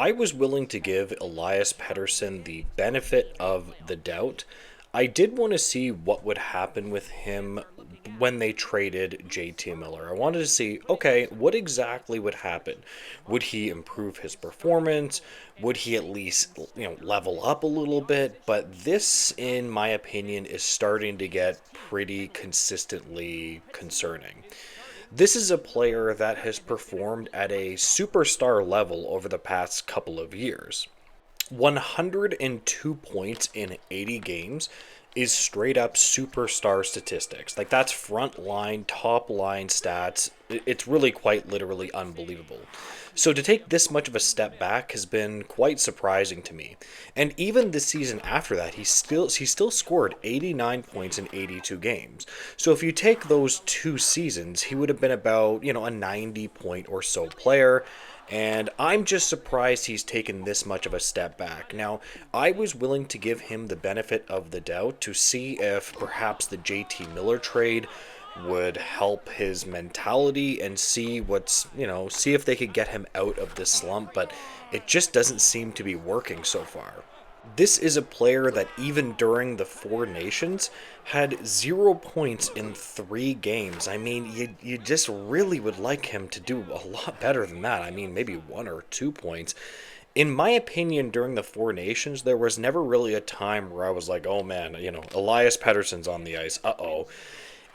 I was willing to give Elias Pettersson the benefit of the doubt. I did want to see what would happen with him when they traded JT Miller. I wanted to see, okay, what exactly would happen? Would he improve his performance? Would he at least, level up a little bit? But this, in my opinion, is starting to get pretty consistently concerning. This is a player that has performed at a superstar level over the past couple of years. 102 points in 80 games is straight up superstar statistics. Like, that's front line, top line stats. It's really quite literally unbelievable. So to take this much of a step back has been quite surprising to me. And even the season after that, he still scored 89 points in 82 games. So if you take those two seasons, he would have been about, a 90 point or so player. And I'm just surprised he's taken this much of a step back. Now, I was willing to give him the benefit of the doubt to see if perhaps the JT Miller trade would help his mentality and see if they could get him out of this slump, but it just doesn't seem to be working so far. This is a player that even during the Four Nations had 0 points in 3 games. I mean, you just really would like him to do a lot better than that. I mean, maybe 1 or 2 points. In my opinion, during the Four Nations, there was never really a time where I was like, oh man, Elias Pettersson's on the ice. Uh-oh.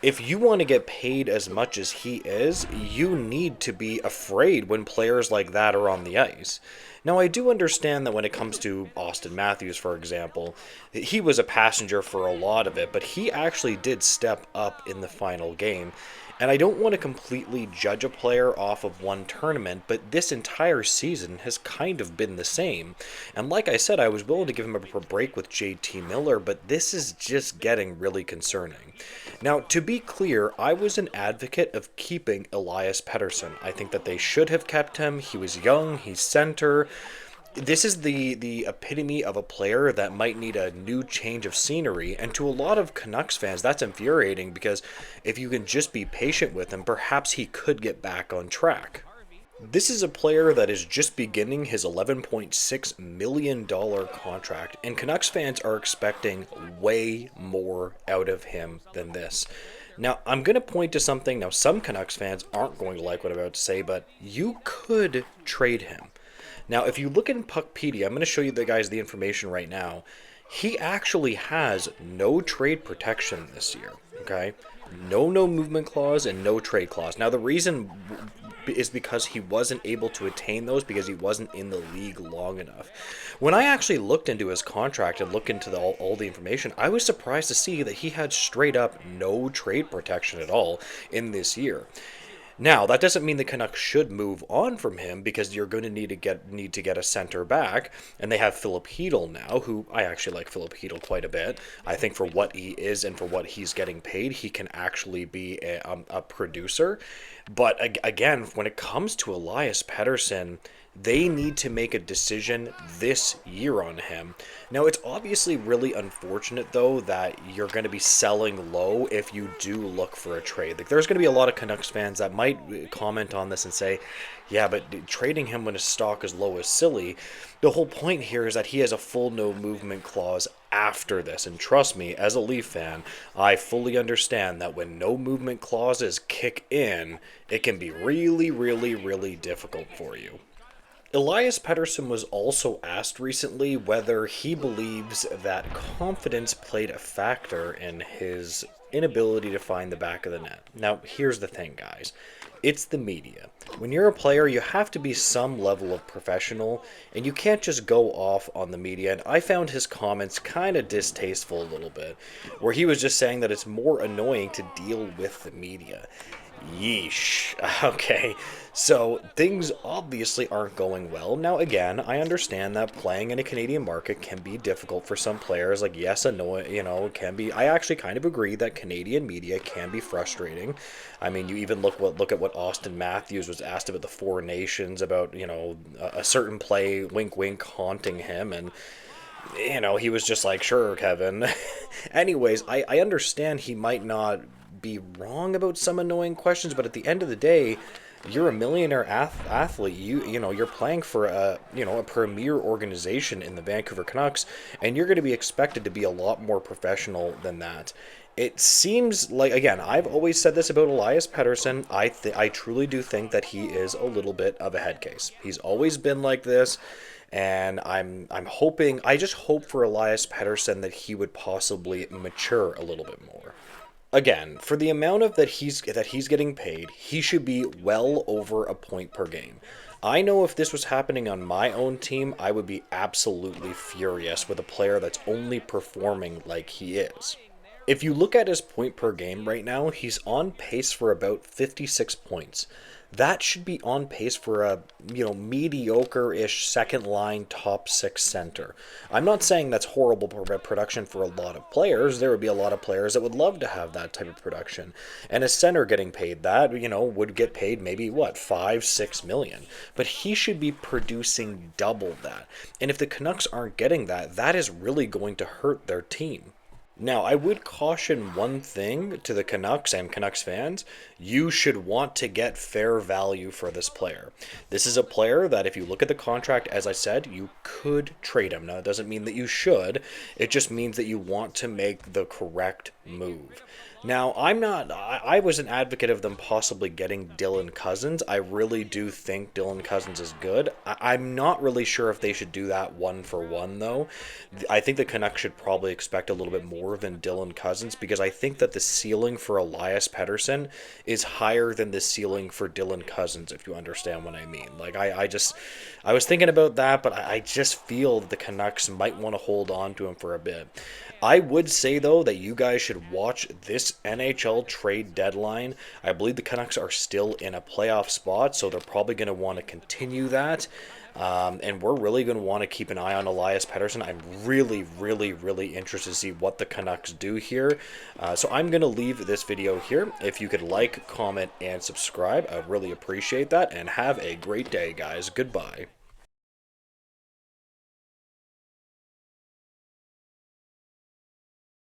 If you want to get paid as much as he is, you need to be afraid when players like that are on the ice. Now, I do understand that when it comes to Austin Matthews, for example, he was a passenger for a lot of it, but he actually did step up in the final game. And I don't want to completely judge a player off of one tournament, but this entire season has kind of been the same. And like I said, I was willing to give him a break with JT Miller, but this is just getting really concerning. Now, to be clear, I was an advocate of keeping Elias Pettersson. I think that they should have kept him. He was young, he's center. This is the epitome of a player that might need a new change of scenery, and to a lot of Canucks fans, that's infuriating because if you can just be patient with him, perhaps he could get back on track. This is a player that is just beginning his $11.6 million contract, and Canucks fans are expecting way more out of him than this. Now, I'm going to point to something. Now, some Canucks fans aren't going to like what I'm about to say, but you could trade him. Now, if you look in Puckpedia, I'm going to show you the guys the information right now. He actually has no trade protection this year, okay? No movement clause and no trade clause. Now, the reason is because he wasn't able to attain those because he wasn't in the league long enough. When I actually looked into his contract and looked into all the information, I was surprised to see that he had straight up no trade protection at all in this year. Now, that doesn't mean the Canucks should move on from him because you're going to need to get a center back, and they have Philip Hedl now, who I actually like Philip Hedl quite a bit. I think for what he is and for what he's getting paid, he can actually be a producer. But again, when it comes to Elias Pettersson, they need to make a decision this year on him. Now, it's obviously really unfortunate, though, that you're going to be selling low if you do look for a trade. Like, there's going to be a lot of Canucks fans that might comment on this and say, yeah, but trading him when his stock is low is silly. The whole point here is that he has a full no movement clause after this. And trust me, as a Leaf fan, I fully understand that when no movement clauses kick in, it can be really, really, really difficult for you. Elias Pettersson was also asked recently whether he believes that confidence played a factor in his inability to find the back of the net. Now, here's the thing, guys. It's the media. When you're a player, you have to be some level of professional, and you can't just go off on the media. And I found his comments kind of distasteful a little bit, where he was just saying that it's more annoying to deal with the media. Yeesh. Okay, so things obviously aren't going well. Now, again, I understand that playing in a Canadian market can be difficult for some players. Like, yes, annoying, it can be. I actually kind of agree that Canadian media can be frustrating. I mean, you even look at what Austin Matthews was asked about the Four Nations, about, a certain play, wink, wink, haunting him, and he was just like, sure, Kevin. Anyways, I understand he might not be wrong about some annoying questions, but at the end of the day, You're a millionaire athlete. You know you're playing for a premier organization in the Vancouver Canucks, and you're going to be expected to be a lot more professional than that. It seems like, again, I've always said this about Elias Pettersson. I truly do think that he is a little bit of a head case. He's always been like this, and I'm hoping, I just hope for Elias Pettersson that he would possibly mature a little bit more. Again, for the amount of that he's getting paid, he should be well over a point per game. I know if this was happening on my own team, I would be absolutely furious with a player that's only performing like he is. If you look at his point per game right now, he's on pace for about 56 points. That should be on pace for a, mediocre-ish second line top six center. I'm not saying that's horrible production for a lot of players. There would be a lot of players that would love to have that type of production. And a center getting paid that, would get paid maybe what, 5-6 million. But he should be producing double that. And if the Canucks aren't getting that, that is really going to hurt their team. Now, I would caution one thing to the Canucks and Canucks fans. You should want to get fair value for this player. This is a player that, if you look at the contract, as I said, you could trade him. Now, it doesn't mean that you should. It just means that you want to make the correct move. Now, I was an advocate of them possibly getting Dylan Cousins. I really do think Dylan Cousins is good. I'm not really sure if they should do that one for one, though. I think the Canucks should probably expect a little bit more than Dylan Cousins, because I think that the ceiling for Elias Pettersson is higher than the ceiling for Dylan Cousins, if you understand what I mean. Like, I was thinking about that, but I just feel that the Canucks might want to hold on to him for a bit. I would say, though, that you guys should watch this NHL trade deadline. I believe the Canucks are still in a playoff spot, so they're probably going to want to continue that. And we're really going to want to keep an eye on Elias Pettersson. I'm really, really, really interested to see what the Canucks do here. So I'm going to leave this video here. If you could like, comment, and subscribe, I'd really appreciate that. And have a great day, guys. Goodbye.